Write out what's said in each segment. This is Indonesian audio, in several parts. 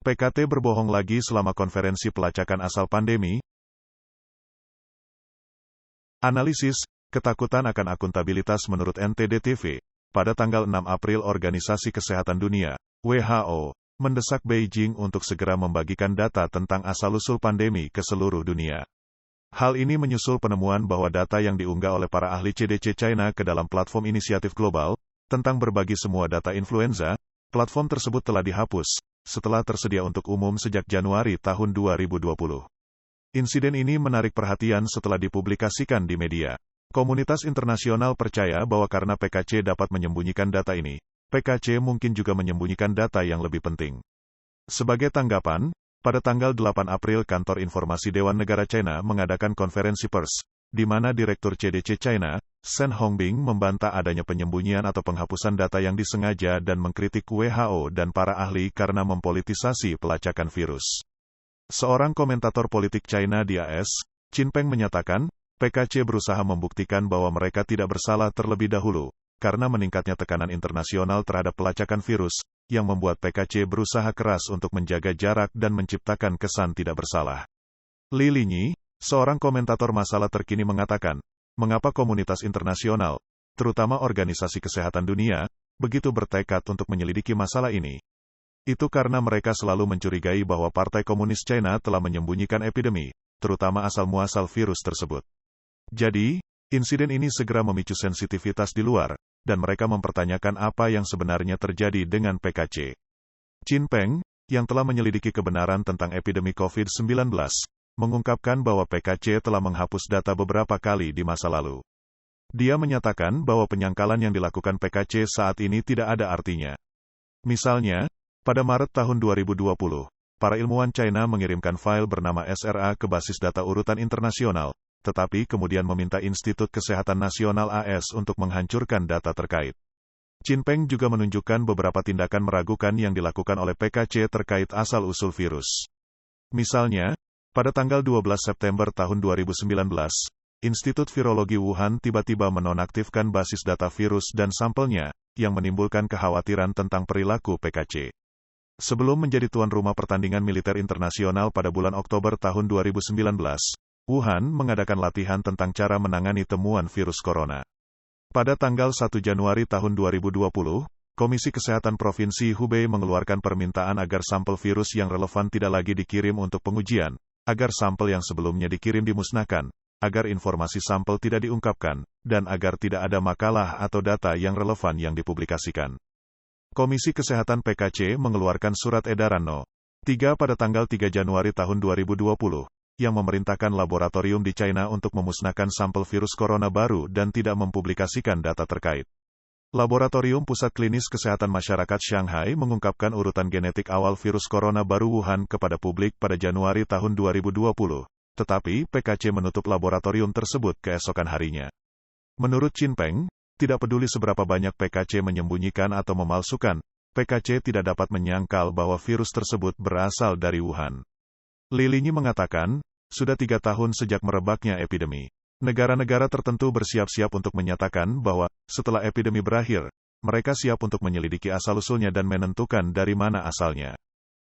PKT berbohong lagi selama konferensi pelacakan asal pandemi. Analisis, ketakutan akan akuntabilitas menurut NTD-TV. Pada tanggal 6 April Organisasi Kesehatan Dunia, WHO, mendesak Beijing untuk segera membagikan data tentang asal-usul pandemi ke seluruh dunia. Hal ini menyusul penemuan bahwa data yang diunggah oleh para ahli CDC China ke dalam platform inisiatif global, tentang berbagi semua data influenza, platform tersebut telah dihapus, setelah tersedia untuk umum sejak Januari tahun 2020. Insiden ini menarik perhatian setelah dipublikasikan di media. Komunitas internasional percaya bahwa karena PKC dapat menyembunyikan data ini, PKC mungkin juga menyembunyikan data yang lebih penting. Sebagai tanggapan, pada tanggal 8 April Kantor Informasi Dewan Negara China mengadakan konferensi pers, di mana Direktur CDC China, Shen Hongbing membantah adanya penyembunyian atau penghapusan data yang disengaja dan mengkritik WHO dan para ahli karena mempolitisasi pelacakan virus. Seorang komentator politik China di AS, Qin Peng menyatakan, PKC berusaha membuktikan bahwa mereka tidak bersalah terlebih dahulu, karena meningkatnya tekanan internasional terhadap pelacakan virus, yang membuat PKC berusaha keras untuk menjaga jarak dan menciptakan kesan tidak bersalah. Li Linyi, seorang komentator masalah terkini mengatakan, mengapa komunitas internasional, terutama Organisasi Kesehatan Dunia, begitu bertekad untuk menyelidiki masalah ini. Itu karena mereka selalu mencurigai bahwa Partai Komunis China telah menyembunyikan epidemi, terutama asal-muasal virus tersebut. Jadi, insiden ini segera memicu sensitivitas di luar, dan mereka mempertanyakan apa yang sebenarnya terjadi dengan PKC. Qin Peng, yang telah menyelidiki kebenaran tentang epidemi COVID-19, mengungkapkan bahwa PKC telah menghapus data beberapa kali di masa lalu. Dia menyatakan bahwa penyangkalan yang dilakukan PKC saat ini tidak ada artinya. Misalnya, pada Maret tahun 2020, para ilmuwan China mengirimkan file bernama SRA ke basis data urutan internasional, tetapi kemudian meminta Institut Kesehatan Nasional AS untuk menghancurkan data terkait. Qin Peng juga menunjukkan beberapa tindakan meragukan yang dilakukan oleh PKC terkait asal-usul virus. Misalnya, pada tanggal 12 September tahun 2019, Institut Virologi Wuhan tiba-tiba menonaktifkan basis data virus dan sampelnya, yang menimbulkan kekhawatiran tentang perilaku PKC. Sebelum menjadi tuan rumah pertandingan militer internasional pada bulan Oktober tahun 2019, Wuhan mengadakan latihan tentang cara menangani temuan virus corona. Pada tanggal 1 Januari tahun 2020, Komisi Kesehatan Provinsi Hubei mengeluarkan permintaan agar sampel virus yang relevan tidak lagi dikirim untuk pengujian, agar sampel yang sebelumnya dikirim dimusnahkan, agar informasi sampel tidak diungkapkan, dan agar tidak ada makalah atau data yang relevan yang dipublikasikan. Komisi Kesehatan PKC mengeluarkan surat edaran No. 3 pada tanggal 3 Januari tahun 2020, yang memerintahkan laboratorium di China untuk memusnahkan sampel virus corona baru dan tidak mempublikasikan data terkait. Laboratorium Pusat Klinis Kesehatan Masyarakat Shanghai mengungkapkan urutan genetik awal virus corona baru Wuhan kepada publik pada Januari tahun 2020, tetapi PKC menutup laboratorium tersebut keesokan harinya. Menurut Qin Peng, tidak peduli seberapa banyak PKC menyembunyikan atau memalsukan, PKC tidak dapat menyangkal bahwa virus tersebut berasal dari Wuhan. Li Linyi mengatakan, sudah 3 tahun sejak merebaknya epidemi. Negara-negara tertentu bersiap-siap untuk menyatakan bahwa, setelah epidemi berakhir, mereka siap untuk menyelidiki asal-usulnya dan menentukan dari mana asalnya.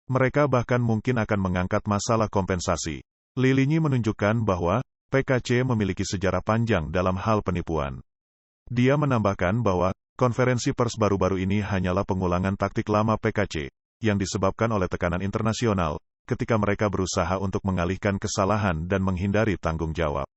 Mereka bahkan mungkin akan mengangkat masalah kompensasi. Li Linyi menunjukkan bahwa, PKC memiliki sejarah panjang dalam hal penipuan. Dia menambahkan bahwa, konferensi pers baru-baru ini hanyalah pengulangan taktik lama PKC, yang disebabkan oleh tekanan internasional, ketika mereka berusaha untuk mengalihkan kesalahan dan menghindari tanggung jawab.